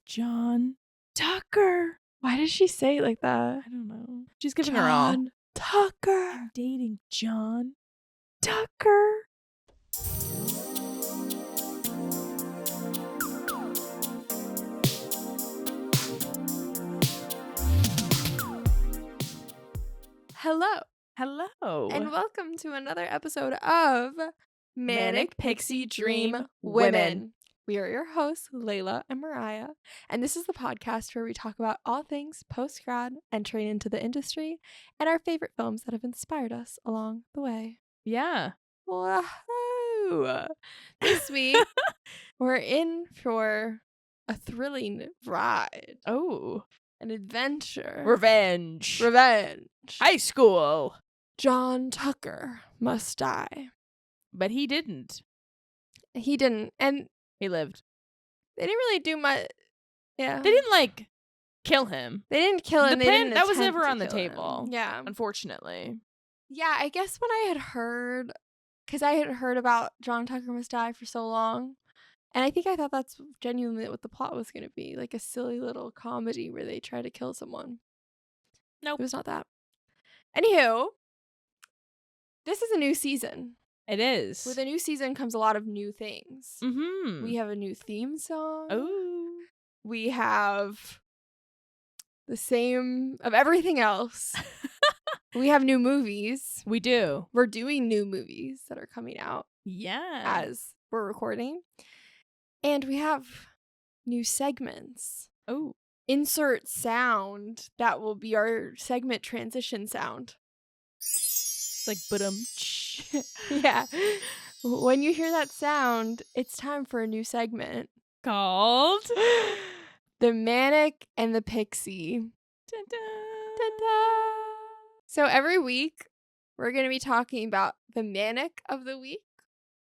John Tucker. Why does she say it like that? I don't know. She's giving her all. John Tucker. I'm dating John Tucker. Hello, Hello. and welcome to another episode of Manic Pixie Dream Women. We are your hosts, Layla and Mariah, and this is the podcast where we talk about all things post-grad, entering into the industry, and our favorite films that have inspired us along the way. Yeah. Whoa! This week, we're in for a thrilling ride, Oh. an adventure, Revenge. revenge. High school. John Tucker must die. But he didn't. He didn't, and He lived. they didn't really do much. Yeah, They didn't, kill him. They didn't kill him. The They plan- didn't that was attempt never to on the kill him. table. Yeah, Unfortunately. yeah. I guess when I had heard, because I had heard about John Tucker must die for so long, and I think I thought that's genuinely what the plot was going to be, like a silly little comedy where they try to kill someone. Nope. It was not that. Anywho, this is a new season. It is. With a new season comes a lot of new things. Mm-hmm. We have a new theme song. Oh. We have the same of everything else. We have new movies. We do. We're doing new movies that are coming out Yeah. as we're recording. And we have new segments. Oh. Insert sound that will be our segment transition sound. It's like but Yeah. When you hear that sound, it's time for a new segment. called The Manic and the Pixie. Dun-dun. Ta-da! So every week, we're going to be talking about the manic of the week.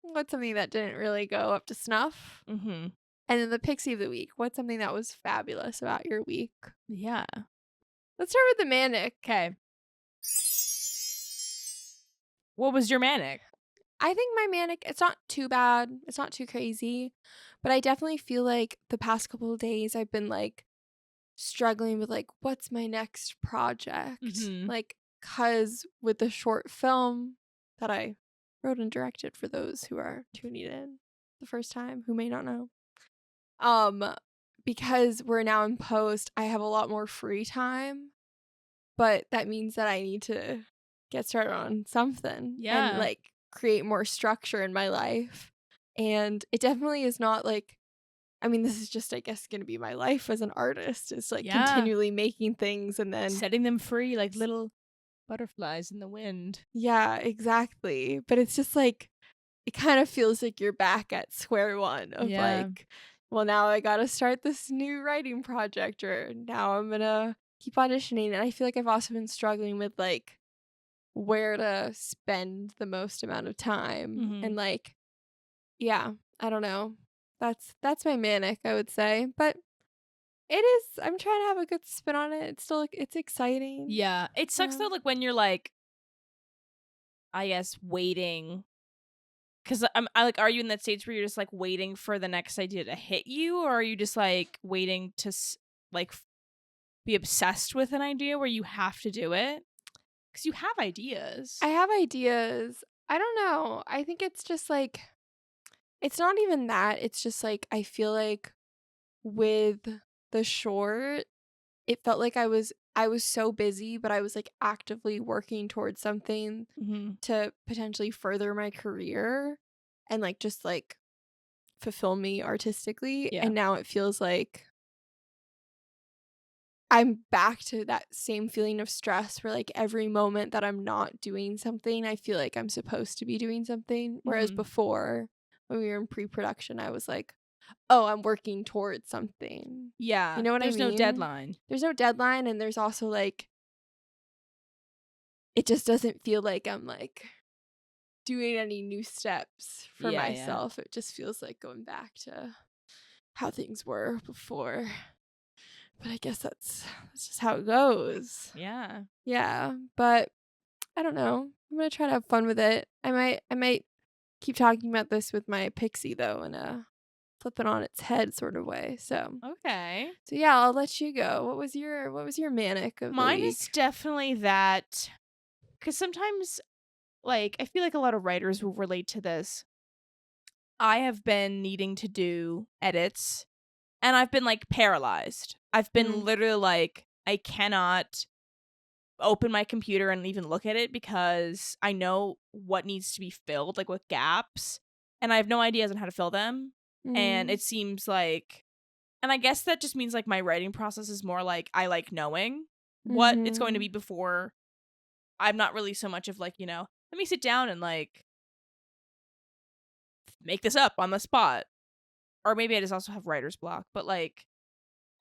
What's something that didn't really go up to snuff? Mm-hmm. And then the pixie of the week. What's something that was fabulous about your week? Yeah. Let's start with the manic. Okay. What was your manic? I think my manic, it's not too bad. It's not too crazy. But I definitely feel like the past couple of days I've been struggling with what's my next project? Mhm. Cause with the short film that I wrote and directed, for those who are tuning in the first time who may not know. Because we're now in post, I have a lot more free time. But that means that I need to get started on something. Yeah. And create more structure in my life. And it definitely is not this is just, I guess, going to be my life as an artist. It's Yeah. continually making things and then Setting them free like little butterflies in the wind. yeah, exactly. But it's just it kind of feels like you're back at square one of Yeah. well, now I got to start this new writing project, or now I'm going to keep auditioning. And I feel like I've also been struggling with where to spend the most amount of time. Mhm. And yeah, I don't know. That's my manic, I would say. But it is, I'm trying to have a good spin on it. It's still it's exciting. Yeah. It sucks Yeah. though, when you're I guess waiting. Cause are you in that stage where you're just waiting for the next idea to hit you, or are you just waiting to be obsessed with an idea where you have to do it? Cause you have ideas. I have ideas. I don't know. I think it's just it's not even that. It's just I feel with the short, it felt like I was so busy, but I was actively working towards something Mm-hmm. to potentially further my career and just fulfill me artistically. Yeah. And now it feels like I'm back to that same feeling of stress where every moment that I'm not doing something, I feel like I'm supposed to be doing something. Whereas Mhm. before, when we were in pre-production, I was oh, I'm working towards something. Yeah. You know what I There's no mean? deadline. There's no deadline, and there's also it just doesn't feel like I'm doing any new steps for Yeah, yeah. myself. It just feels like going back to how things were before. But I guess that's just how it goes. Yeah. Yeah, but I don't know. I'm gonna try to have fun with it. I might keep talking about this with my pixie though in a flip it on its head sort of way. So Okay. yeah, I'll let you go. What was your manic of the Mine week? is definitely that, because sometimes, like, I feel like a lot of writers will relate to this. I have been needing to do edits, and I've been, like, paralyzed. I've been literally, like, I cannot open my computer and even look at it because I know what needs to be filled, like, with gaps, and I have no ideas on how to fill them. And it seems like, and I guess that just means, like, my writing process is more like I like knowing what it's going to be before. I'm not really so much of, like, let me sit down and, like, make this up on the spot. Or maybe I just also have writer's block. But, like,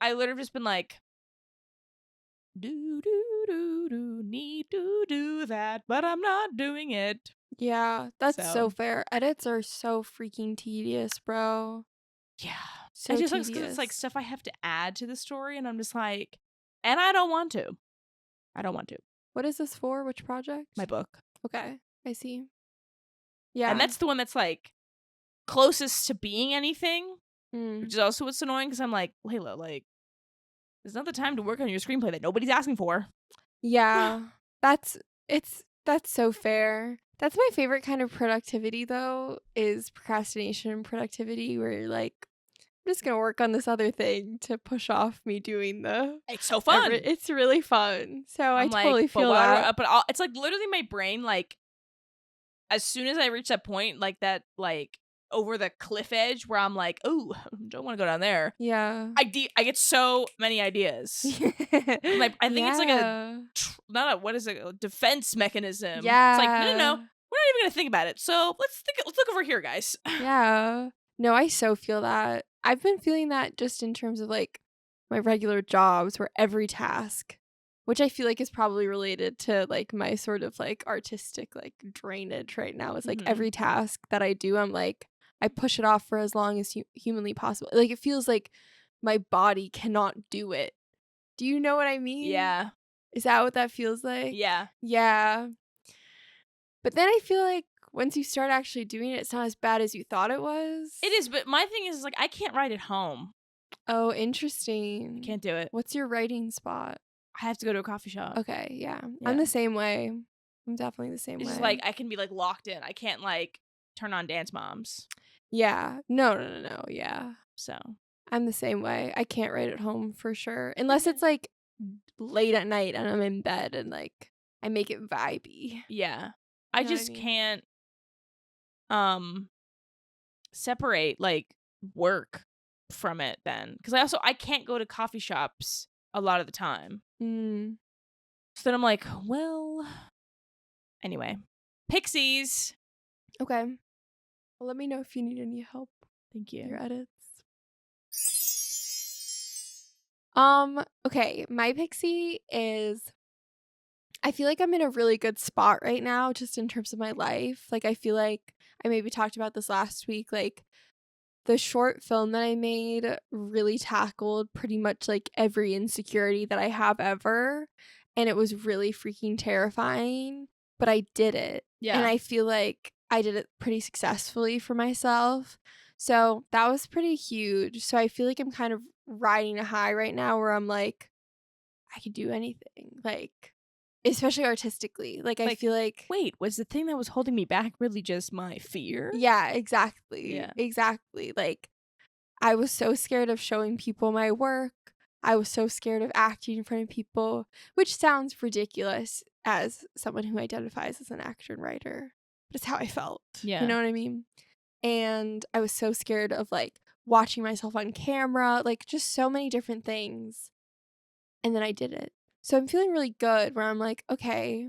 I literally just been like, need to do that, but I'm not doing it. Yeah, that's so So, fair. Edits are so freaking tedious, bro. yeah. So It just sucks because tedious. it's, like, stuff I have to add to the story, and I'm just like, and I don't want to. I don't want to. What is this for? Which project? My book. Okay, I see. Yeah. And that's the one that's, like, closest to being anything, Mm. which is also what's annoying because I'm like, Layla, like, there's not the time to work on your screenplay that nobody's asking for. Yeah. That's so fair. That's my favorite kind of productivity though, is procrastination and productivity where you're like, I'm just gonna work on this other thing to push off me doing the It's so fun. it's really fun. So I I'm totally like, feel that. it's like literally my brain, like, as soon as I reach that point, like that, like, over the cliff edge where I'm like, oh, don't want to go down there. Yeah. I get so many ideas. Like, I think it's like a defense mechanism. Yeah. It's like, no, we're not even gonna think about it. So let's look over here, guys. Yeah. No, I so feel that. I've been feeling that just in terms of like my regular jobs where every task, which I feel like is probably related to like my sort of like artistic like drainage right now, is like every task that I do, I'm like, I push it off for as long as humanly possible. Like it feels like my body cannot do it. Do you know what I mean? Yeah. Is that what that feels like? Yeah. Yeah. But then I feel like once you start actually doing it, it's not as bad as you thought it was. It is, but my thing is like, I can't write at home. Oh, interesting. I can't do it. What's your writing spot? I have to go to a coffee shop. Okay, yeah. Yeah. I'm the same way. I'm definitely the same way. It's just like I can be like locked in. I can't like turn on Dance Moms. Yeah. No. Yeah. So I'm the same way. I can't write at home for sure. Unless it's like late at night and I'm in bed and like I make it vibey. yeah. I just can't separate like work from it then. Because I can't go to coffee shops a lot of the time. So then I'm like, well, anyway. Pixies. Okay. Well, let me know if you need any help. Thank you. Your edits. Okay, my pixie is, I feel like I'm in a really good spot right now just in terms of my life. Like I feel like I maybe talked about this last week, like the short film that I made really tackled pretty much like every insecurity that I have ever, and it was really freaking terrifying, but I did it. Yeah. And I feel like I did it pretty successfully for myself. So that was pretty huge. So I feel like I'm kind of riding a high right now where I'm like, I could do anything. Like, especially artistically. Like I feel like, wait, was the thing that was holding me back really just my fear? yeah, exactly. Yeah. Exactly. Like I was so scared of showing people my work. I was so scared of acting in front of people, which sounds ridiculous as someone who identifies as an actor and writer. But it's how I felt. Yeah. You know what I mean? And I was so scared of like watching myself on camera, like just so many different things. And then I did it. So I'm feeling really good where I'm like, okay,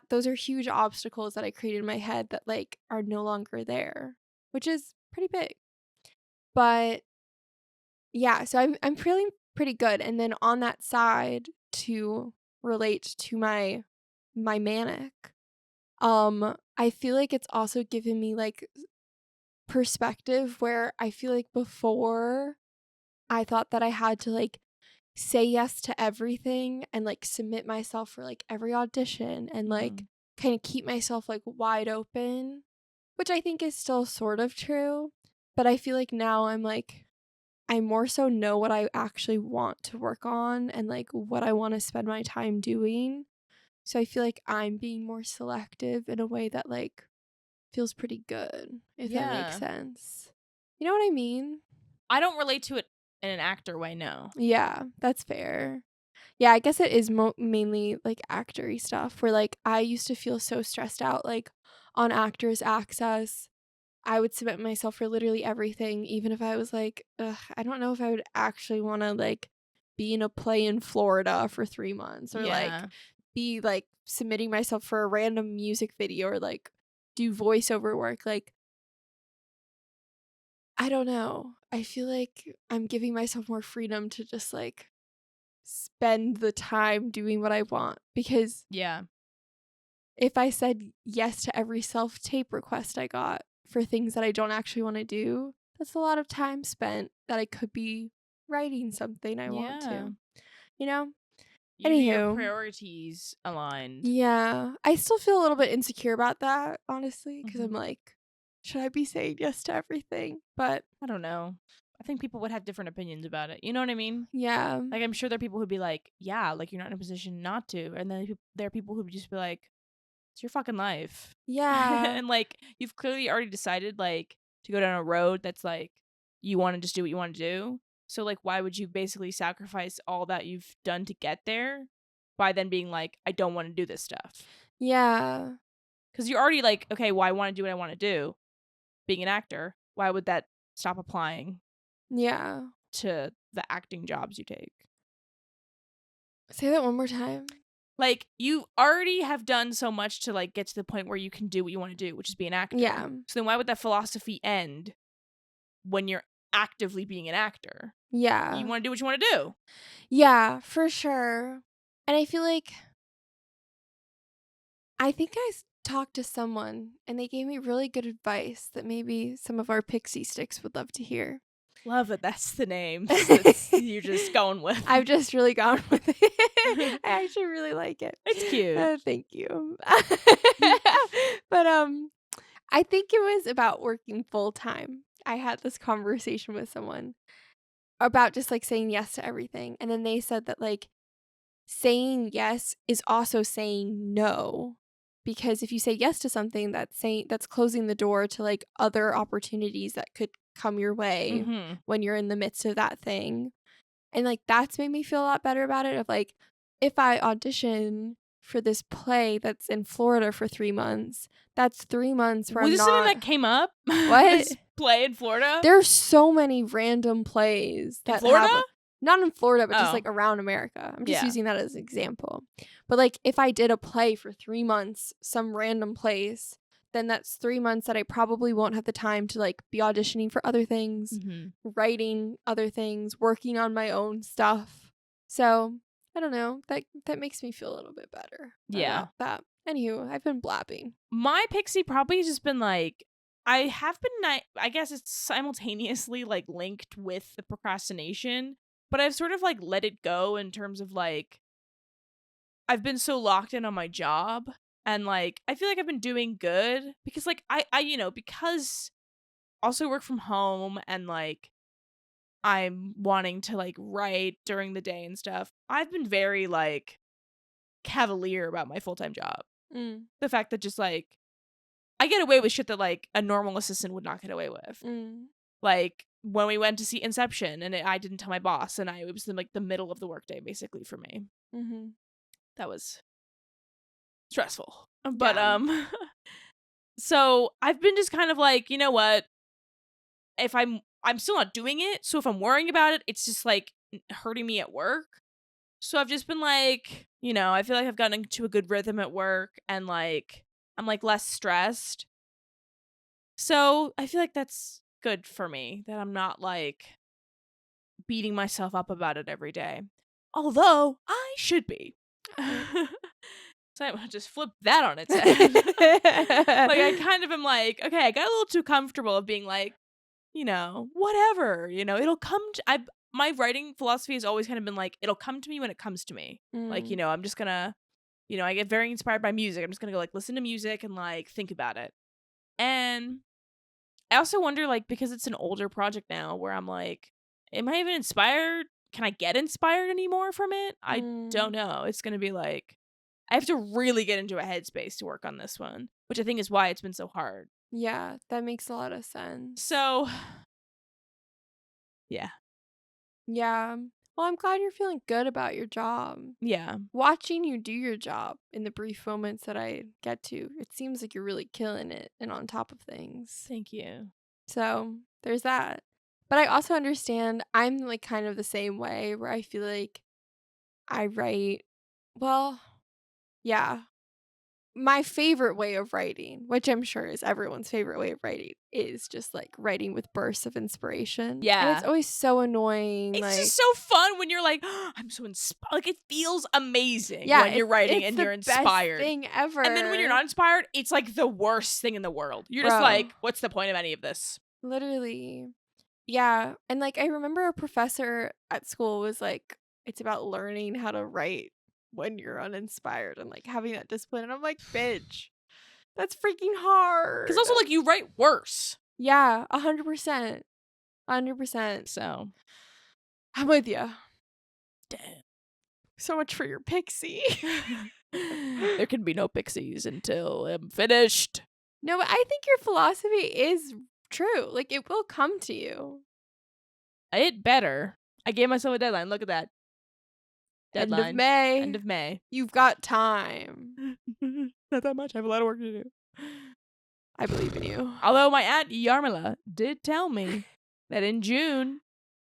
those are huge obstacles that I created in my head that like are no longer there, which is pretty big. But yeah, so I'm feeling pretty good. And then on that side, to relate to my manic, I feel like it's also given me like perspective where I feel like before I thought that I had to like say yes to everything and like submit myself for like every audition and like kind of keep myself like wide open, which I think is still sort of true. But I feel like now I'm like, I more so know what I actually want to work on and like what I want to spend my time doing. So I feel like I'm being more selective in a way that like feels pretty good, if that makes sense. You know what I mean? I don't relate to it in an actor way, no. Yeah, that's fair. Yeah, I guess it is mainly like actory stuff where like I used to feel so stressed out like on Actors Access. I would submit myself for literally everything, even if I was like, ugh, I don't know if I would actually want to like be in a play in Florida for 3 months or like be like submitting myself for a random music video or like do voiceover work. Like, I don't know. I feel like I'm giving myself more freedom to just like spend the time doing what I want, because if I said yes to every self-tape request I got for things that I don't actually want to do, that's a lot of time spent that I could be writing something I want to. You know? You need your Anywho. priorities aligned. Yeah. I still feel a little bit insecure about that, honestly, because I'm like, should I be saying yes to everything? But I don't know. I think people would have different opinions about it. You know what I mean? Yeah. Like, I'm sure there are people who'd be like, yeah, like, you're not in a position not to. And then there are people who'd just be like, it's your fucking life. Yeah. And, like, you've clearly already decided, like, to go down a road that's, like, you want to just do what you want to do. So, like, why would you basically sacrifice all that you've done to get there by then being like, I don't want to do this stuff? Yeah. Because you're already like, okay, well, I want to do what I want to do. Being an actor, why would that stop applying? Yeah. To the acting jobs you take? Say that one more time. Like, you already have done so much to like get to the point where you can do what you want to do, which is be an actor. Yeah. So then why would that philosophy end when you're actively being an actor? Yeah. You want to do what you want to do. Yeah, for sure. And I feel like I think I talked to someone and they gave me really good advice that maybe some of our pixie sticks would love to hear. Love it. That's the name that you're just going with. I've just really gone with it. I actually really like it. It's cute. Thank you. But I think it was about working full time. I had this conversation with someone about just like saying yes to everything. And then they said that like saying yes is also saying no. Because if you say yes to something, that's closing the door to like other opportunities that could come your way when you're in the midst of that thing. And like that's made me feel a lot better about it, of like, if I audition for this play that's in Florida for 3 months, that's 3 months where Was I'm this not. something that came up? What? This play in Florida? There's so many random plays that in Florida? Not in Florida, but just like around America. I'm just using that as an example. But like if I did a play for 3 months, some random place, then that's 3 months that I probably won't have the time to like be auditioning for other things, writing other things, working on my own stuff. So I don't know. That makes me feel a little bit better about that. Anywho, I've been blabbing. My pixie probably has just been like, I have been, I guess it's simultaneously like linked with the procrastination, but I've sort of like let it go in terms of like, I've been so locked in on my job, and like I feel like I've been doing good because like I because also work from home, and like I'm wanting to like write during the day and stuff. I've been very like cavalier about my full-time job. The fact that just like I get away with shit that like a normal assistant would not get away with. Like when we went to see Inception, and I didn't tell my boss, and it was in like the middle of the workday basically for me. That was stressful. But so I've been just kind of like, you know what? If I'm still not doing it, so if I'm worrying about it, it's just like hurting me at work. So I've just been like, you know, I feel like I've gotten into a good rhythm at work, and like I'm like less stressed. So I feel like that's good for me, that I'm not like beating myself up about it every day. Although I should be. So I just flip that on its head. Like I kind of am like, okay, I got a little too comfortable of being like, you know, whatever, you know, it'll come to, my writing philosophy has always kind of been like, it'll come to me when it comes to me. Like, you know, I'm just gonna, you know, I get very inspired by music. I'm just gonna go like listen to music and like think about it. And I also wonder, like, because it's an older project now where I'm like, am I even inspired? Can I get inspired anymore from it? I don't know. It's going to be like, I have to really get into a headspace to work on this one, which I think is why it's been so hard. Yeah, that makes a lot of sense. So, yeah. Yeah. Well, I'm glad you're feeling good about your job. Yeah. Watching you do your job in the brief moments that I get to, it seems like you're really killing it and on top of things. Thank you. So there's that. But I also understand I'm like kind of the same way where I feel like I write, well, yeah. My favorite way of writing, which I'm sure is everyone's favorite way of writing, is just like writing with bursts of inspiration. Yeah. And it's always so annoying. It's like, just so fun when you're like, oh, I'm so inspired. Like, it feels amazing when you're writing and you're inspired. Best thing ever. And then when you're not inspired, it's like the worst thing in the world. You're just like, what's the point of any of this? Literally. Yeah. And like, I remember a professor at school was like, it's about learning how to write when you're uninspired and like having that discipline. And I'm like, bitch, that's freaking hard. Because also, like, you write worse. Yeah, 100%. 100%. So, I'm with you. Damn. So much for your pixie. There can be no pixies until I'm finished. No, but I think your philosophy is true. Like, it will come to you. It better. I gave myself a deadline. Look at that. Deadline. End of May. End of May. You've got time. Not that much. I have a lot of work to do. I believe in you. Although my aunt Yarmila did tell me that in June,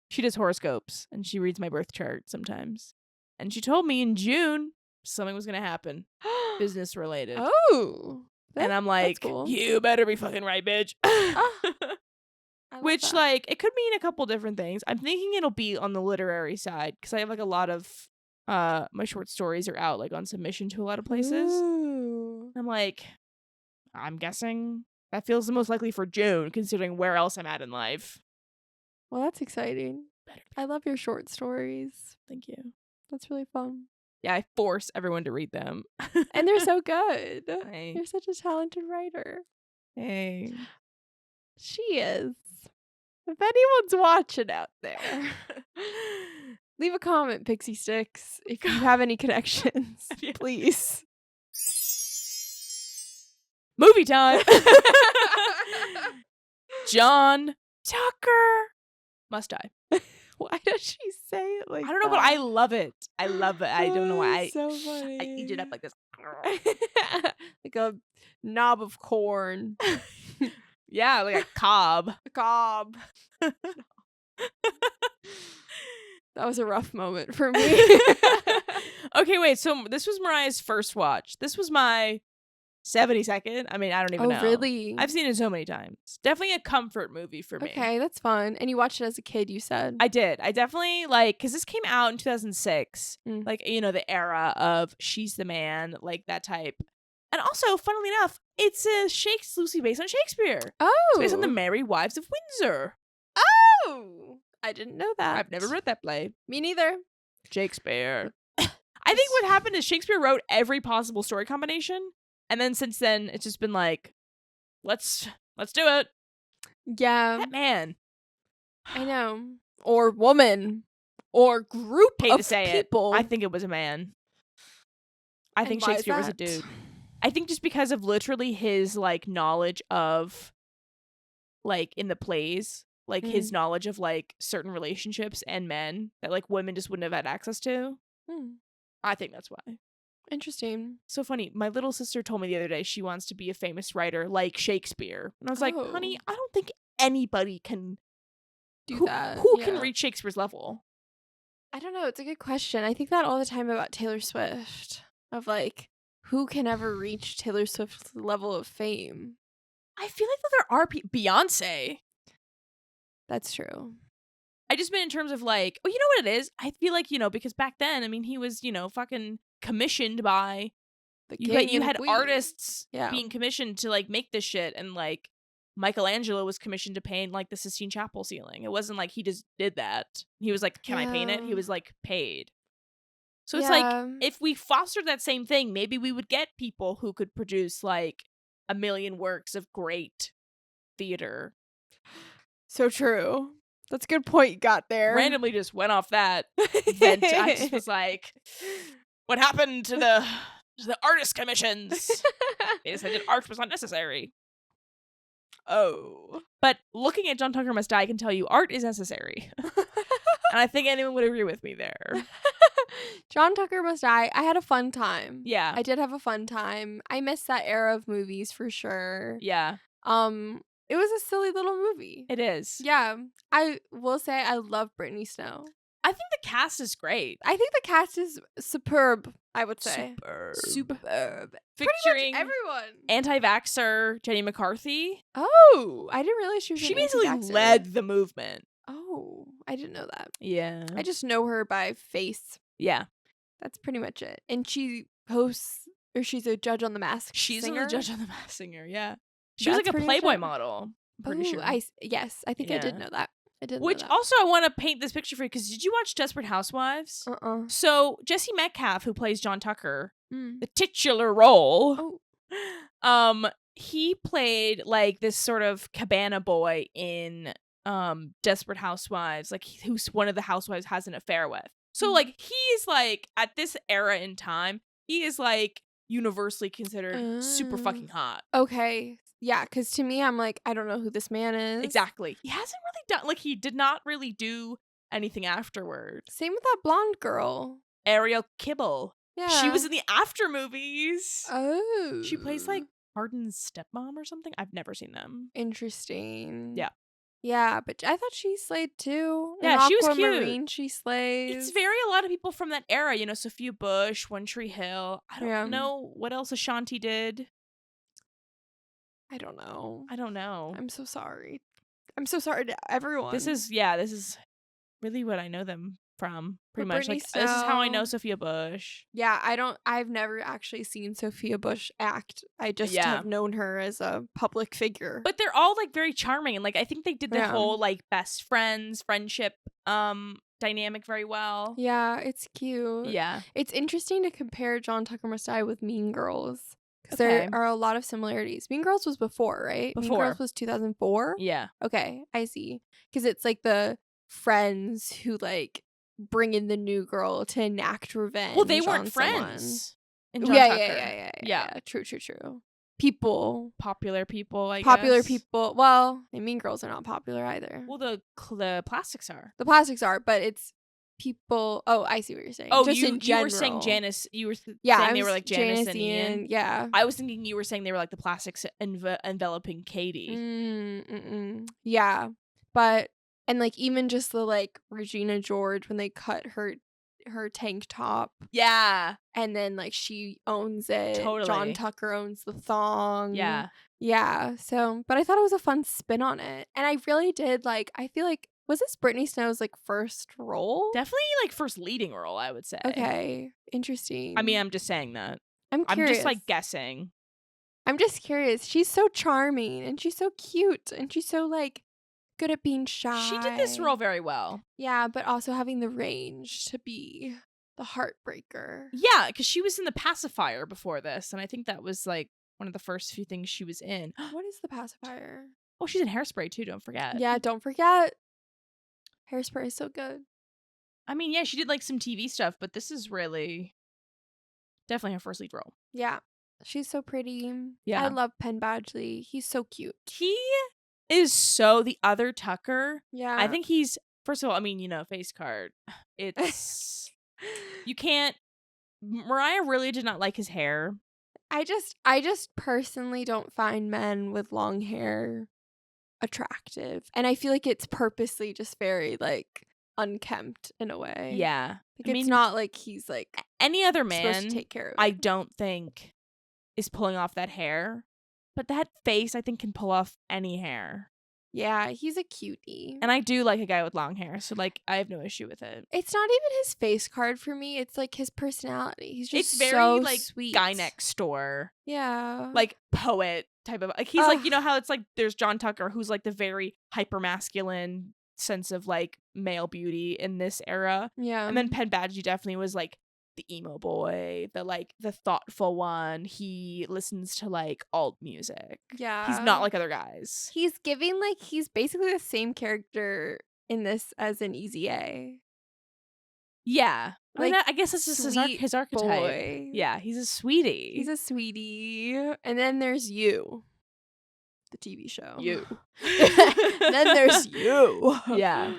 she does horoscopes and she reads my birth chart sometimes. And she told me in June something was going to happen. Business related. Oh. And I'm like, cool. You better be fucking right, bitch. Which, like, it could mean a couple different things. I'm thinking it'll be on the literary side because I have, like, a lot of my short stories are out, like, on submission to a lot of places. Ooh. I'm like, I'm guessing that feels the most likely for June, considering where else I'm at in life. Well, that's exciting. I love your short stories. Thank you. That's really fun. Yeah, I force everyone to read them. And they're so good. Hey. You're such a talented writer. Hey. She is. If anyone's watching out there, leave a comment, Pixie Sticks, if you have any connections, please. Movie time. John Tucker must die. Why does she say it like that? I don't know, but I love it. I love it. I don't know why. So funny. I eat it up like this. Like a knob of corn. Yeah, like a cob. A cob. That was a rough moment for me. Okay, wait. So this was Mariah's first watch. This was my 72nd. I mean, I don't even know. Oh, really? I've seen it so many times. Definitely a comfort movie for me. Okay, that's fun. And you watched it as a kid, you said? I did. I definitely, like, because this came out in 2006. Like, you know, the era of She's the Man, like that type. And also, funnily enough, it's loosely based on Shakespeare. Oh. It's based on The Merry Wives of Windsor. Oh. I didn't know that. I've never read that play. Me neither. Shakespeare. I think what happened is Shakespeare wrote every possible story combination. And then since then, it's just been like, let's do it. Yeah. That man. I know. Or woman. Or group Hate of to say people. it. I think it was a man. I think Shakespeare was a dude. I think just because of literally his, like, knowledge of, like, in the plays, like, his knowledge of, like, certain relationships and men that, like, women just wouldn't have had access to. I think that's why. Interesting. So funny. My little sister told me the other day she wants to be a famous writer like Shakespeare. And I was like, honey, I don't think anybody can do that. Who can reach Shakespeare's level? I don't know. It's a good question. I think that all the time about Taylor Swift. Of, like, who can ever reach Taylor Swift's level of fame? I feel like that there are Beyonce. That's true. I just meant in terms of, like, oh, you know what it is? I feel like, you know, because back then, I mean, he was, you know, fucking commissioned by you had artists being commissioned to, like, make this shit, and, like, Michelangelo was commissioned to paint, like, the Sistine Chapel ceiling. It wasn't like he just did that. He was like, can I paint it? He was, like, paid. So it's like, if we fostered that same thing, maybe we would get people who could produce, like, 1 million works of great theater. So true. That's a good point you got there. Randomly just went off that vent. I just was like, what happened to the artist commissions? They decided art was not necessary. Oh. But looking at John Tucker Must Die, I can tell you art is necessary. And I think anyone would agree with me there. John Tucker Must Die. I had a fun time. Yeah. I did have a fun time. I missed that era of movies for sure. Yeah. It was a silly little movie. It is. Yeah. I will say I love Brittany Snow. I think the cast is great. I think the cast is superb, I would say. Superb. Featuring everyone. Anti-vaxxer Jenny McCarthy. Oh, I didn't realize she was She an basically anti-vaxxer. led the movement. Oh, I didn't know that. Yeah. I just know her by face. Yeah. That's pretty much it. And she hosts, or she's a judge on The Masked She's Singer. a judge on The Masked Singer, yeah. She was That's like a pretty much Playboy it. model. I'm pretty sure. Yes, I think I did Yeah. know that. I did Which know that. also I want to paint this picture for you, because did you watch Desperate Housewives? So Jesse Metcalfe, who plays John Tucker, the titular role, he played like this sort of cabana boy in Desperate Housewives, like who's one of the housewives has an affair with. So like he's like at this era in time, he is like universally considered super fucking hot. Okay. Yeah, because to me, I'm like, I don't know who this man is. Exactly. He hasn't really done, like, he did not really do anything afterwards. Same with that blonde girl. Ariel Kibble. Yeah. She was in the After movies. Oh. She plays, like, Arden's stepmom or something. I've never seen them. Interesting. Yeah. Yeah, but I thought she slayed too. Yeah, in she was cute. Aquamarine, she slays. It's very a lot of people from that era, you know, Sophia Bush, One Tree Hill. I don't know what else Ashanti did. I don't know. I'm so sorry. I'm so sorry to everyone. This is really what I know them from. Pretty much. Brittany Like, this is how I know Snow. Sophia Bush. Yeah, I've never actually seen Sophia Bush act. I just have known her as a public figure. But they're all like very charming, and like I think they did the Yeah. whole like best friends friendship dynamic very well. Yeah, it's cute. Yeah. It's interesting to compare John Tucker Must Die with Mean Girls. Because Okay. there are a lot of similarities. Mean Girls was before, right? Mean Before. Girls was 2004? Yeah. Okay, I see. Because it's like the friends who like bring in the new girl to enact revenge. Well, they on weren't someone. friends. In John Yeah, Tucker. yeah. True. People. Popular people, I Popular guess. people. Well, and Mean Girls are not popular either. Well, the plastics are. The plastics are, but it's people. Oh, I see what you're saying. Oh, Just in you were saying general. Janice. You were saying I they was were like Janice and Ian. Ian. Yeah. I was thinking you were saying they were like the plastics enveloping Katie. Yeah, but and like even just the like Regina George when they cut her tank top. Yeah. And then like she owns it. Totally. John Tucker owns the thong. Yeah. Yeah. So, but I thought it was a fun spin on it, and I really did like. I feel like was this Brittany Snow's like first role? Definitely like first leading role, I would say. Okay, interesting. I mean, I'm just saying that. I'm I'm curious. just like guessing. I'm just curious. She's so charming and she's so cute and she's so like good at being shy. She did this role very well. Yeah, but also having the range to be the heartbreaker. Yeah, because she was in The Pacifier before this, and I think that was like one of the first few things she was in. What is The Pacifier? Oh, she's in Hairspray too, don't forget. Yeah, don't forget. Hairspray is so good. I mean, yeah, she did like some TV stuff, but this is really definitely her first lead role. Yeah. She's so pretty. Yeah. I love Penn Badgley. He's so cute. He is so the other Tucker. Yeah. I think he's, first of all, I mean, you know, face card. It's, you can't, Mariah really did not like his hair. I just personally don't find men with long hair attractive. And I feel like it's purposely just very like unkempt in a way. Yeah. Like it's not like he's like any other supposed man, to take care of it. I don't think is pulling off that hair. But that face, I think, can pull off any hair. Yeah, he's a cutie. And I do like a guy with long hair, so like I have no issue with it. It's not even his face card for me. It's like his personality. He's just it's very so like sweet. guy next door. Yeah. Like poet type of like he's like, you know how it's like there's John Tucker who's like the very hyper masculine sense of like male beauty in this era. Yeah. And then Penn Badgley definitely was like the emo boy, the thoughtful one. He listens to like alt music. Yeah. He's not like other guys. He's giving like he's basically the same character in this as in Easy A. Yeah. Like, I guess it's just sweet his archetype. boy. Yeah, he's a sweetie. He's a sweetie. And then there's You, the TV show. You. Then there's You. Yeah.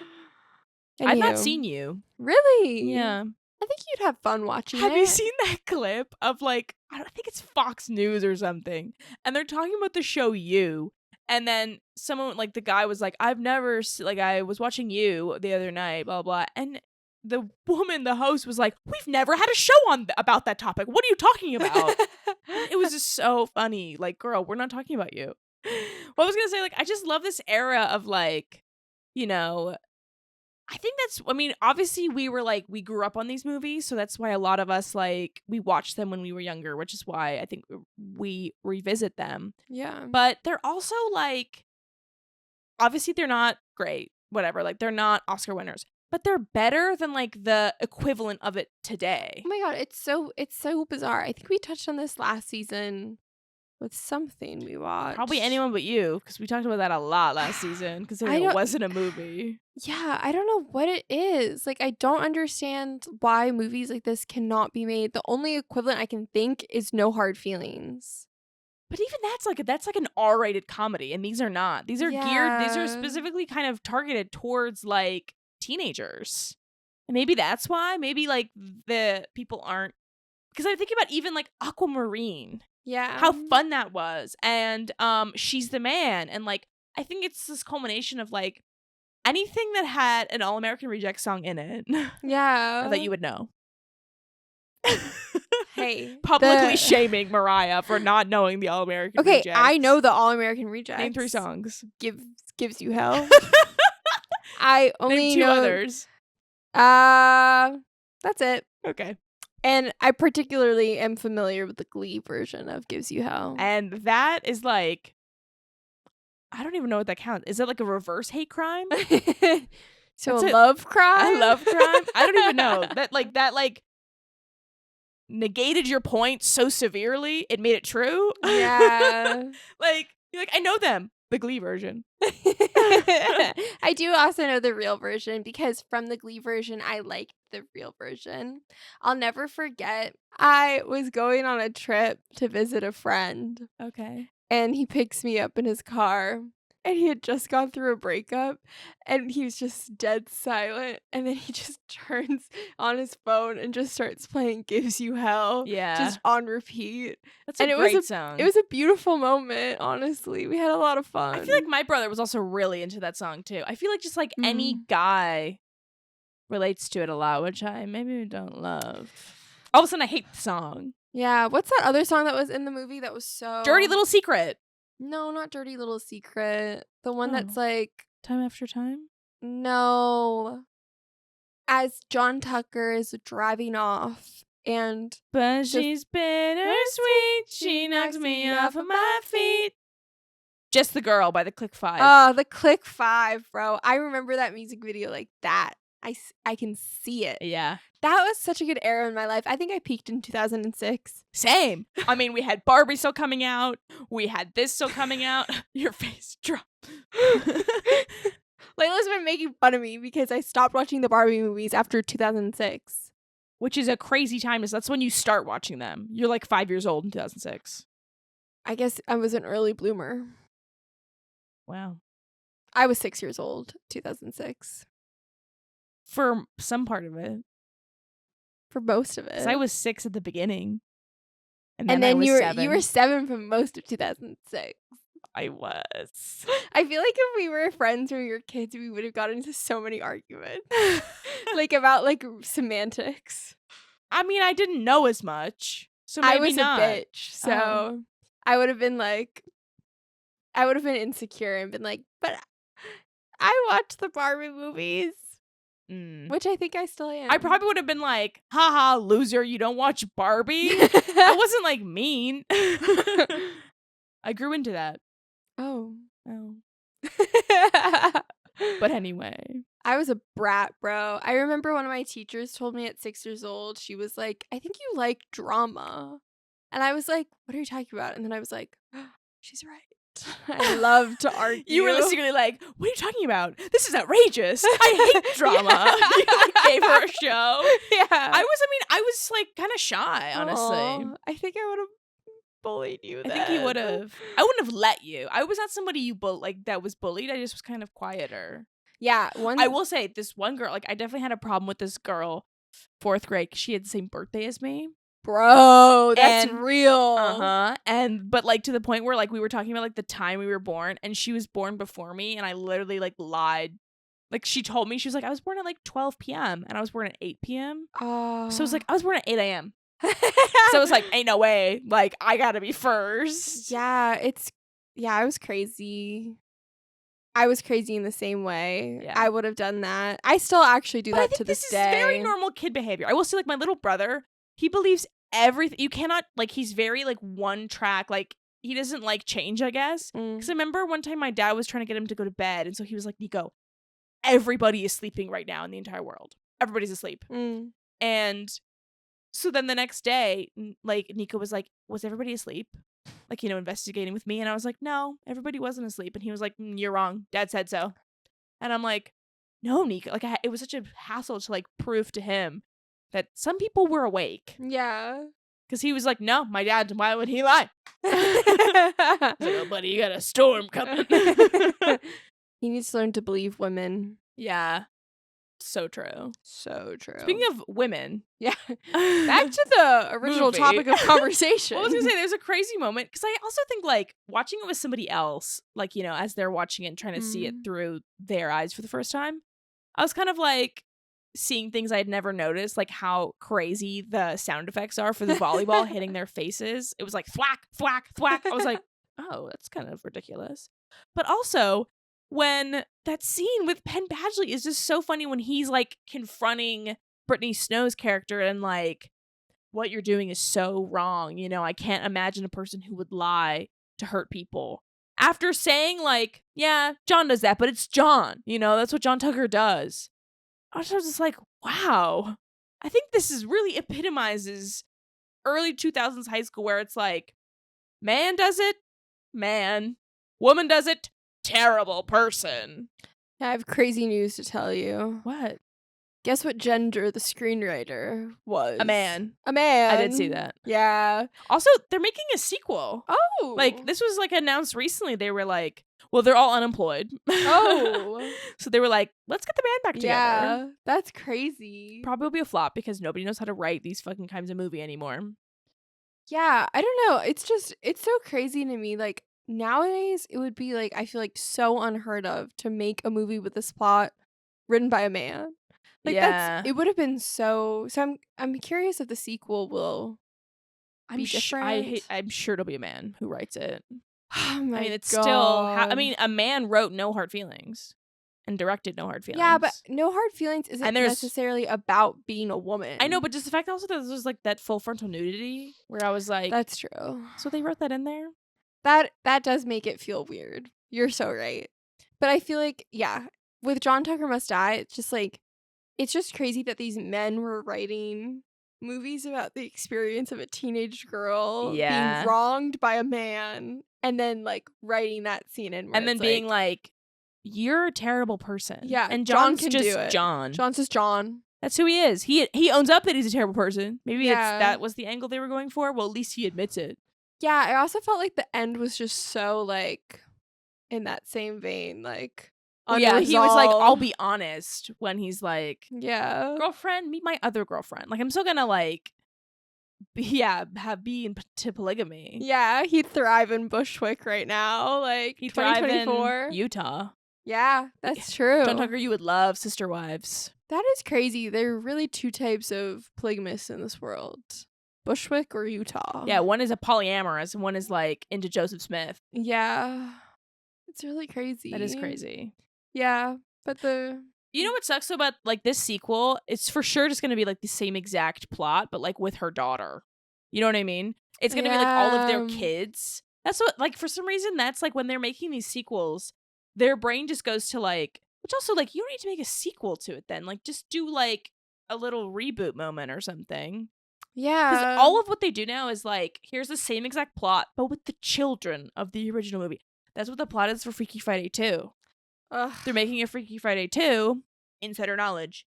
And I've not You. seen You. Really? Yeah. I think you'd have fun watching Have it. you seen that clip of like, I think it's Fox News or something, and they're talking about the show You, and then someone, like the guy was like, I've never, like I was watching You the other night, blah, blah, and the woman, the host was like, we've never had a show on about that topic. What are you talking about? It was just so funny. Like, girl, we're not talking about you. Well, I was going to say, like, I just love this era of like, you know, I think obviously we grew up on these movies. So that's why a lot of us, like, we watched them when we were younger, which is why I think we revisit them. Yeah. But they're also like, obviously they're not great, whatever. Like, they're not Oscar winners. But they're better than like the equivalent of it today. Oh my god, it's so bizarre. I think we touched on this last season with something we watched. Probably Anyone But You, because we talked about that a lot last season, because it wasn't a movie. Yeah, I don't know what it is. Like, I don't understand why movies like this cannot be made. The only equivalent I can think is No Hard Feelings. But even that's like an R-rated comedy, and these are not. These are geared. These are specifically kind of targeted towards like teenagers, and maybe that's why. Maybe like the people aren't, because I think about even like Aquamarine. Yeah, how fun that was, and She's the Man, and like I think it's this culmination of like anything that had an All American Reject song in it. Yeah, that you would know. Hey, publicly shaming Mariah for not knowing the All American Rejects. Okay, I know the All American Rejects. Name 3 songs. Gives You Hell. I only Name 2 know others. That's it. Okay. And I particularly am familiar with the Glee version of Gives You Hell. And that is like, I don't even know what that counts. Is it like a reverse hate crime? So a love crime? A love crime? I don't even know. That negated your point so severely it made it true. Yeah. You're like, I know them. The Glee version. I do also know the real version, because from the Glee version, I liked the real version. I'll never forget, I was going on a trip to visit a friend. Okay. And he picks me up in his car, and he had just gone through a breakup, and he was just dead silent, and then he just turns on his phone and just starts playing Gives You Hell. Yeah. Just on repeat. That's a great song. It was a beautiful moment, honestly. We had a lot of fun. I feel like my brother was also really into that song too. I feel like just like any guy relates to it a lot, which I maybe don't love. All of a sudden I hate the song. Yeah, what's that other song that was in the movie that was so... Dirty Little Secret. No, not Dirty Little Secret. The one that's like... Time After Time? No. As John Tucker is driving off and... But she's bittersweet. She knocks me off of my feet. Just the Girl by the Click 5. Oh, the Click 5, bro. I remember that music video like that. I can see it. Yeah. That was such a good era in my life. I think I peaked in 2006. Same. I mean, we had Barbie still coming out. We had this still coming out. Your face dropped. Layla's been making fun of me because I stopped watching the Barbie movies after 2006. Which is a crazy time. That's when you start watching them. You're like 5 years old in 2006. I guess I was an early bloomer. Wow. I was 6 years old, 2006. For some part of it. For most of it. Because I was 6 at the beginning. And then you you were 7 for most of 2006. I was. I feel like if we were friends when we were kids, we would have gotten into so many arguments. Like about like semantics. I mean, I didn't know as much. So maybe I was not. a bitch. So I would have been insecure and been like, but I watched the Barbie movies. Which I think I still am. I probably would have been like, haha, loser, you don't watch Barbie? I wasn't like mean. I grew into that. Oh. But anyway. I was a brat, bro. I remember one of my teachers told me at 6 years old, she was like, I think you like drama. And I was like, what are you talking about? And then I was like, she's right. I love to argue. You were secretly like, what are you talking about? This is outrageous. I hate drama. You like gave her a show. Yeah. I was like kind of shy, honestly. Aw, I think I would have bullied you then. I think you would have. I wouldn't have let you. I was not somebody you that was bullied. I just was kind of quieter. Yeah. I will say this one girl, like I definitely had a problem with this girl, 4th grade, 'cause she had the same birthday as me. Bro, that's real. But like to the point where like we were talking about like the time we were born, and she was born before me, and I literally like lied. Like she told me, she was like, I was born at like 12 p.m. and I was born at 8 p.m. So it was like I was born at 8 a.m. So it was like, ain't no way. Like I gotta be first. Yeah, I was crazy. I was crazy in the same way. Yeah. I would have done that. I still actually do that to this day. This is very normal kid behavior. I will say, like, my little brother, he believes everything. You cannot, like, he's very, like, one track. Like, he doesn't like change, I guess. Because I remember one time my dad was trying to get him to go to bed. And so he was like, Nico, everybody is sleeping right now in the entire world. Everybody's asleep. And so then the next day, like, Nico was like, was everybody asleep? Like, you know, investigating with me. And I was like, no, everybody wasn't asleep. And he was like, you're wrong. Dad said so. And I'm like, no, Nico. Like, it was such a hassle to, like, prove to him that some people were awake. Yeah. Because he was like, no, my dad, why would he lie? I was like, oh, buddy, you got a storm coming. He needs to learn to believe women. Yeah. So true. So true. Speaking of women. Yeah. Back to the original topic of conversation. Well, I was going to say, there's a crazy moment. Because I also think, like, watching it with somebody else, like, you know, as they're watching it and trying to see it through their eyes for the first time, I was kind of, like, seeing things I'd never noticed, like how crazy the sound effects are for the volleyball hitting their faces. It was like thwack, thwack, thwack. I was like, oh, that's kind of ridiculous. But also, when that scene with Penn Badgley is just so funny when he's like confronting Brittany Snow's character and like, what you're doing is so wrong. You know, I can't imagine a person who would lie to hurt people. After saying like, yeah, John does that, but it's John. You know, that's what John Tucker does. I was just like, wow. I think this is really epitomizes early 2000s high school where it's like, man does it, man. Woman does it, terrible person. I have crazy news to tell you. What? Guess what gender the screenwriter was? A man. A man. I did see that. Yeah. Also, they're making a sequel. Oh. Like, this was, like, announced recently. They were like, well, they're all unemployed. Oh. So they were like, let's get the band back together. Yeah. That's crazy. Probably will be a flop because nobody knows how to write these fucking kinds of movie anymore. Yeah. I don't know. It's so crazy to me. Like, nowadays, it would be, like, I feel like so unheard of to make a movie with this plot written by a man. Like, it would have been so I'm curious if the sequel will be different. I'm sure it'll be a man who writes it. Oh my I mean, it's God. still, a man wrote No Hard Feelings and directed No Hard Feelings. Yeah, but No Hard Feelings isn't and necessarily about being a woman. I know, but just the fact also that this was like that full frontal nudity where I was like, that's true. So they wrote that in there? That does make it feel weird. You're so right. But I feel like, yeah, with John Tucker Must Die, it's just like, it's just crazy that these men were writing movies about the experience of a teenage girl being wronged by a man and then like writing that scene in and then being like, you're a terrible person. Yeah. And John John's can just do it. John. John's just John. That's who he is. He owns up that he's a terrible person. Maybe that was the angle they were going for. Well, at least he admits it. Yeah, I also felt like the end was just so like in that same vein, like yeah, he was like, I'll be honest when he's like, yeah, girlfriend, meet my other girlfriend. Like, I'm still gonna like, be into polygamy. Yeah, he'd thrive in Bushwick right now. Like, he'd thrive 2024. in Utah. Yeah, that's true. John Tucker, you would love Sister Wives. That is crazy. There are really two types of polygamists in this world. Bushwick or Utah. Yeah, one is a polyamorous and one is like into Joseph Smith. Yeah. It's really crazy. That is crazy. Yeah, but you know what sucks about like this sequel? It's for sure just gonna be like the same exact plot, but like with her daughter. You know what I mean? It's gonna be like all of their kids. That's what, like, for some reason, that's like when they're making these sequels, their brain just goes to like, Which also, like, you don't need to make a sequel to it then. Like, just do, like, a little reboot moment or something. Because Yeah. all of what they do now is, like, here's the same exact plot, but with the children of the original movie. That's what the plot is for Freaky Friday 2. Ugh. They're making a Freaky Friday 2, insider knowledge.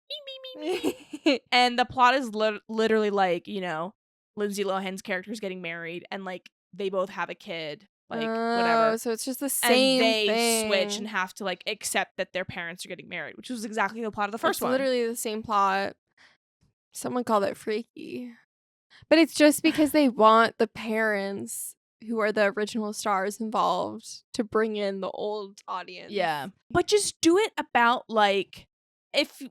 And the plot is literally, like, you know, Lindsay Lohan's character's getting married, and, like, they both have a kid. Like, whatever. So it's just the And same they thing. switch and have to, like, accept that their parents are getting married, which was exactly the plot of the first one. Literally the same plot. Someone called it freaky. But it's just because they want the parents who are the original stars involved to bring in the old audience. Yeah. But just do it about, like, if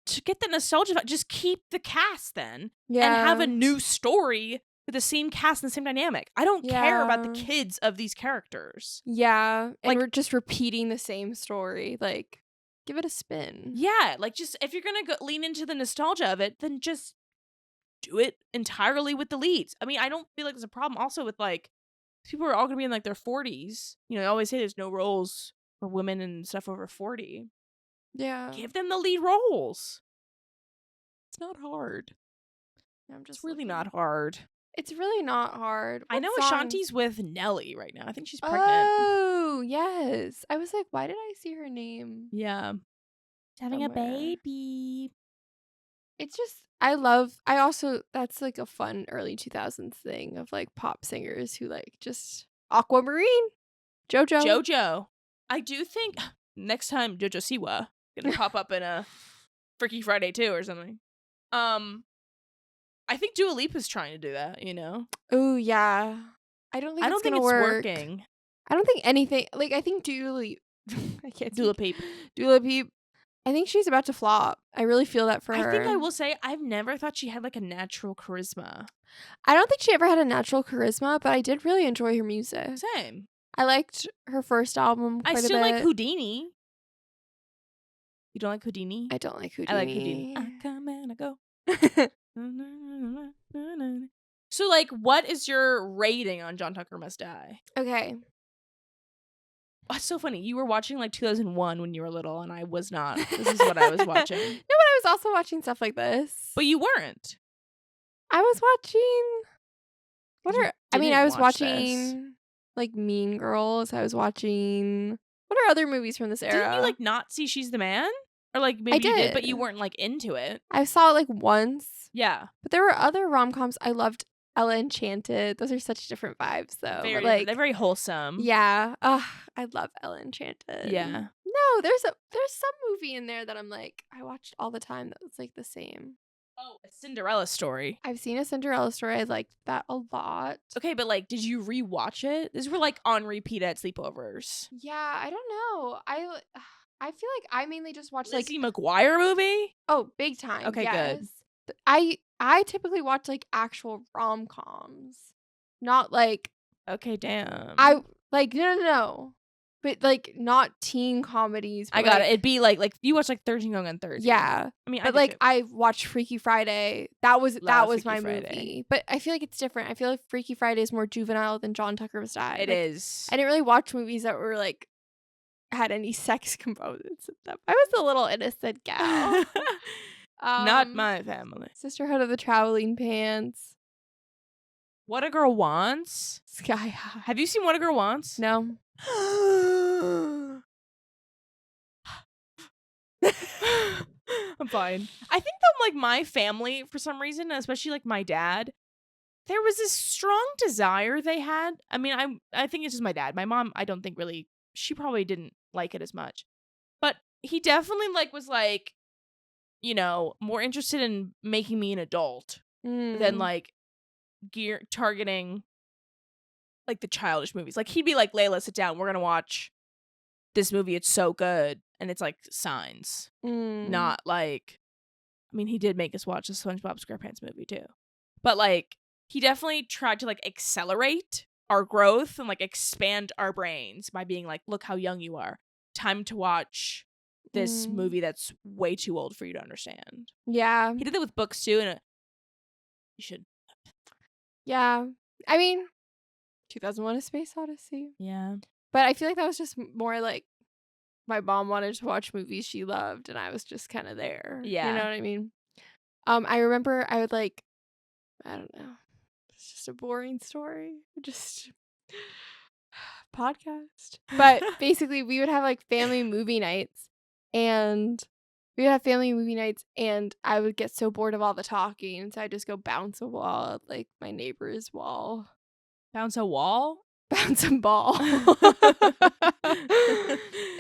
to get the nostalgia, just keep the cast then. Yeah. And have a new story with the same cast and the same dynamic. I don't care about the kids of these characters. Yeah. And Like, we're just repeating the same story. Like, give it a spin. Yeah. Like, just, if you're going to lean into the nostalgia of it, then just do it entirely with the leads. I mean, I don't feel like there's a problem also with, like, people are all going to be in, like, their 40s. You know, they always say there's no roles for women and stuff over 40. Yeah. Give them the lead roles. It's not hard. It's really not hard. It's really not hard. I know Ashanti's with Nelly right now. I think she's pregnant. Oh, yes. I was like, why did I see her name? Yeah. She's having a baby. It's just, that's like a fun early 2000s thing of like pop singers who like just Aquamarine, JoJo. I do think next time JoJo Siwa gonna pop up in a Freaky Friday 2 or something. I think Dua Lipa's trying to do that, you know? Oh, yeah. I don't think it's working. I don't think anything, like, I think Dua Peep. I think she's about to flop. I really feel that for her. I think I will say I've never thought she had like a natural charisma. I don't think she ever had a natural charisma, but I did really enjoy her music. Same. I liked her first album quite a bit. I still like Houdini. You don't like Houdini? I don't like Houdini. I like Houdini. I come and I go. So, like, what is your rating on John Tucker Must Die? Okay. Oh, it's so funny. You were watching like 2001 when you were little, and I was not. This is what I was watching. No, but I was also watching stuff like this. But you weren't. I was watching. I was watching like Mean Girls. I was watching. What are other movies from this era? Didn't you like not see She's the Man? Or like maybe you did, but you weren't like into it. I saw it like once. Yeah. But there were other rom-coms. I loved Ella Enchanted. Those are such different vibes though. They're very wholesome. Yeah. I love Ella Enchanted. Yeah. No, there's some movie in there that I'm like, I watched all the time that was like the same. Oh, A Cinderella Story. I've seen A Cinderella Story. I liked that a lot. Okay, but like, did you rewatch it? These were like on repeat at sleepovers. Yeah, I don't know. I feel like I mainly just watch Lizzie McGuire movie? Oh, big time. Okay, yes. good. I typically watch like actual rom-coms. Not like okay, damn. I like no. But like not teen comedies. I got it. It'd be like you watch like 13 Going on 30. Yeah. I mean, but like I watched Freaky Friday. That was my Friday. movie. But I feel like it's different. I feel like Freaky Friday is more juvenile than John Tucker Must Die. It is. I didn't really watch movies that were like had any sex components in them. I was a little innocent gal. Not my family. Sisterhood of the Traveling Pants. What a Girl Wants. Sky High. Have you seen What a Girl Wants? No. I'm fine. I think that like my family, for some reason, especially like my dad, there was this strong desire they had. I mean, I think it's just my dad. My mom, I don't think really, she probably didn't like it as much. But he definitely like was like, you know, more interested in making me an adult than like targeting like the childish movies. Like he'd be like, Layla, sit down, we're gonna watch this movie, it's so good. And it's like Signs. Not like, I mean, he did make us watch the SpongeBob SquarePants movie too, but like he definitely tried to like accelerate our growth and like expand our brains by being like, look how young you are, time to watch this movie that's way too old for you to understand. Yeah, he did that with books too, and you should. Yeah, I mean 2001: A Space Odyssey. Yeah. But I feel like that was just more like my mom wanted to watch movies she loved, and I was just kind of there. Yeah. You know what I mean? I remember I would like, I don't know. It's just a boring story. Just podcast. But basically, we would have like family movie nights, and I would get so bored of all the talking, and so I'd just go bounce a wall at like my neighbor's wall. Bounce a wall? Bounce a ball.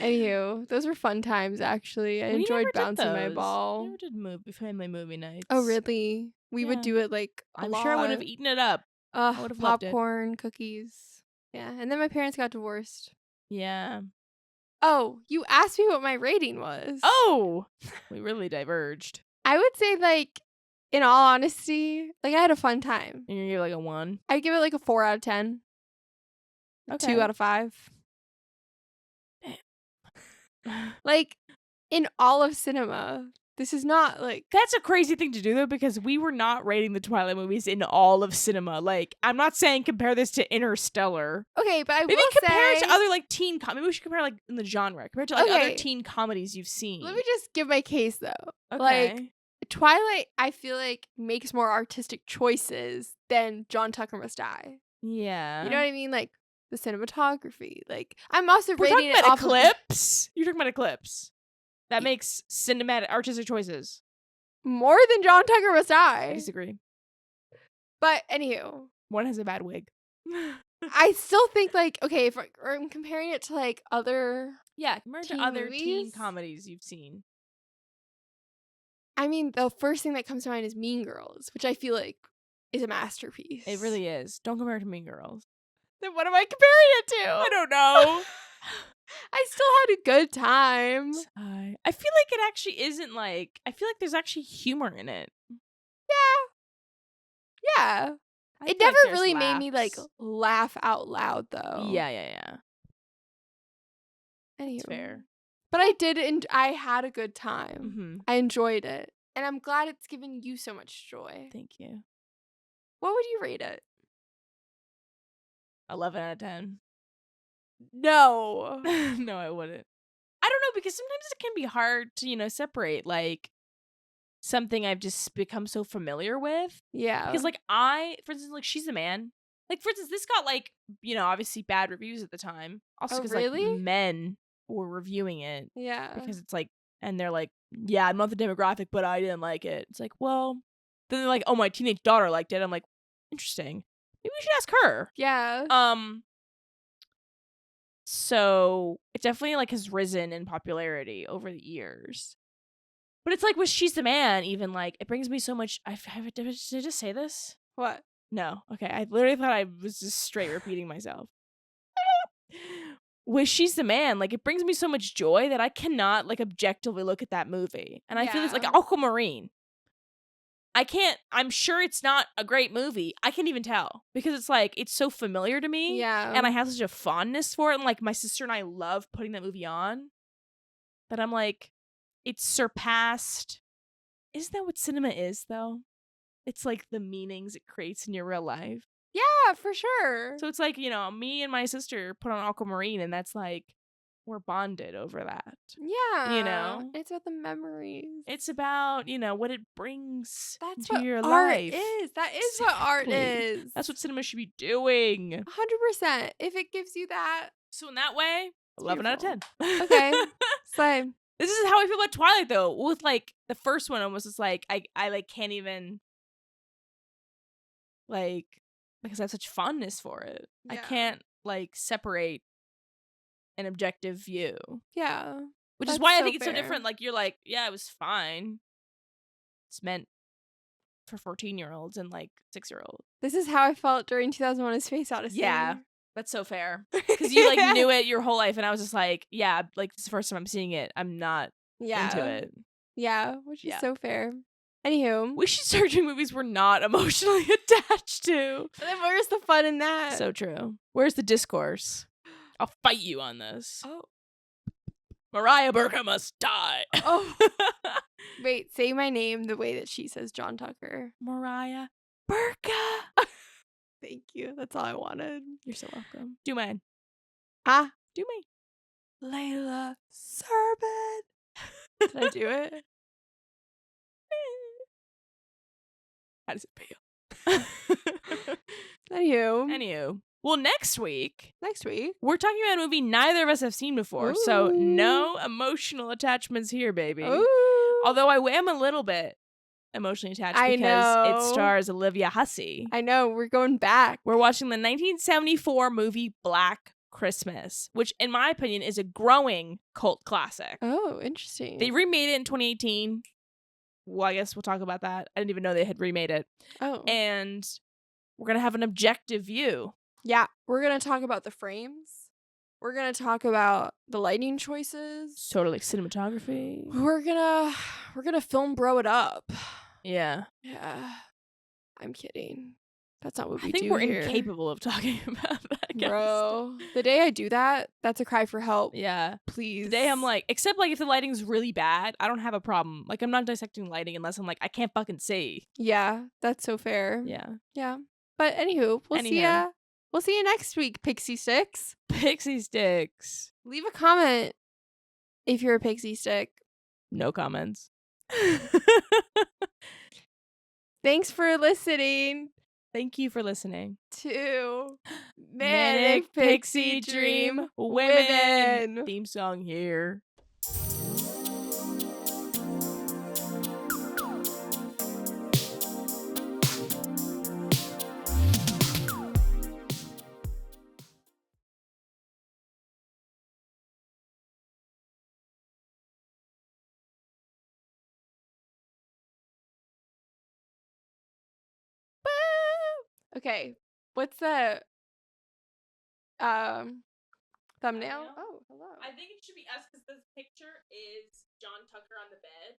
Anywho, those were fun times, actually. I enjoyed bouncing my ball. We never did family movie nights. Oh, really? We would do it like a lot. I'm sure I would have eaten it up. I would have loved it. Popcorn, cookies. Yeah, and then my parents got divorced. Yeah. Oh, you asked me what my rating was. Oh! We really diverged. I would say, like, in all honesty, like, I had a fun time. And you give it like a 1? I'd give it like a 4 out of 10. Okay. 2 out of 5. Like, in all of cinema, this is not like... That's a crazy thing to do, though, because we were not rating the Twilight movies in all of cinema. Like, I'm not saying compare this to Interstellar. Okay, but maybe compare it to other, like, teen... Maybe we should compare, like, in the genre. Compare it to, like, other teen comedies you've seen. Let me just give my case, though. Okay. Like, Twilight, I feel like, makes more artistic choices than John Tucker Must Die. Yeah. You know what I mean? Like, the cinematography. Like, I'm also We're rating talking it about off Eclipse? You're talking about Eclipse. That makes cinematic artistic choices. More than John Tucker Must Die. I disagree. But anywho. One has a bad wig. I still think, like, okay, if I'm comparing it to, like, other... Yeah, compared to other teen comedies you've seen. I mean, the first thing that comes to mind is Mean Girls, which I feel like is a masterpiece. It really is. Don't compare it to Mean Girls. Then what am I comparing it to? I don't know. I still had a good time. I feel like it actually isn't like... I feel like there's actually humor in it. Yeah. It never really made me, like, laugh out loud, though. Yeah. Anyway. That's fair. But I did, and I had a good time. Mm-hmm. I enjoyed it. And I'm glad it's given you so much joy. Thank you. What would you rate it? 11 out of 10. No. No, I wouldn't. I don't know, because sometimes it can be hard to, separate, like, something I've just become so familiar with. Yeah. Because, like, for instance, like, She's the Man. Like, for instance, this got, like, obviously bad reviews at the time. Also because, like, men were reviewing it. Yeah. Because it's, like, and they're like, yeah, I'm not the demographic, but I didn't like it. It's like, well, then they're like, oh, my teenage daughter liked it. I'm like, interesting. Maybe we should ask her. Yeah. So it definitely, like, has risen in popularity over the years. But it's like with She's the Man, even, like, it brings me so much... Did I just say this? What? No. Okay. I literally thought I was just straight repeating myself. With She's the Man, like, it brings me so much joy that I cannot, like, objectively look at that movie. And I feel it's like Aquamarine. I'm sure it's not a great movie. I can't even tell. Because it's like, it's so familiar to me. Yeah. And I have such a fondness for it. And, like, my sister and I love putting that movie on. But I'm like, it's surpassed. Isn't that what cinema is, though? It's like the meanings it creates in your real life. Yeah, for sure. So it's like, me and my sister put on Aquamarine, and that's like, we're bonded over that. Yeah. It's about the memories. It's about, what it brings That's into what your art life. is. That is what art is. That's what cinema should be doing. 100%. If it gives you that. So in that way, 11 out of 10. Okay. Same. This is how I feel about Twilight, though. With, like, the first one almost is like, I like, can't even, like, because I have such fondness for it. Yeah. I can't, like, separate an objective view. Yeah. Which is why I think it's so different. Like, you're like, yeah, it was fine. It's meant for 14-year-olds and, like, 6-year-olds. This is how I felt during 2001: A Space Odyssey. Yeah. That's so fair. Because you, like, knew it your whole life, and I was just like, yeah, like, this is the first time I'm seeing it. I'm not into it. Yeah, which is so fair. Anywho. We should start doing movies we're not emotionally attached to. And then where's the fun in that? So true. Where's the discourse? I'll fight you on this. Oh. Mariah Burka must die. Oh. Wait, say my name the way that she says John Tucker. Mariah Burka. Thank you. That's all I wanted. You're so welcome. Do mine. Ah. Do me. Layla Sermon. Did I do it? How does it feel? Anywho. Well, next week, we're talking about a movie neither of us have seen before. So no emotional attachments here, baby. Ooh. Although I am a little bit emotionally attached I because it know. stars Olivia Hussey. I know. We're going back. We're watching the 1974 movie Black Christmas, which in my opinion is a growing cult classic. Oh, interesting. They remade it in 2018. Well, I guess we'll talk about that. I didn't even know they had remade it. Oh. And we're going to have an objective view. Yeah. We're going to talk about the frames. We're going to talk about the lighting choices. Sort of like cinematography. We're going to film bro it up. Yeah. Yeah. I'm kidding. That's not what we do. I think we're here. Incapable of talking about that, guys. Bro, the day I do that, that's a cry for help. Yeah. Please. The day I'm like, except like if the lighting's really bad, I don't have a problem. Like I'm not dissecting lighting unless I'm like, I can't fucking see. Yeah, that's so fair. Yeah. Yeah. But anywho, we'll see ya. We'll see you next week, Pixie Sticks. Pixie Sticks. Leave a comment if you're a Pixie Stick. No comments. Thanks for listening. Thank you for listening to Manic Pixie Dream Women. Theme song here. Okay, what's the thumbnail? Oh, hello. I think it should be us because this picture is John Tucker on the bed.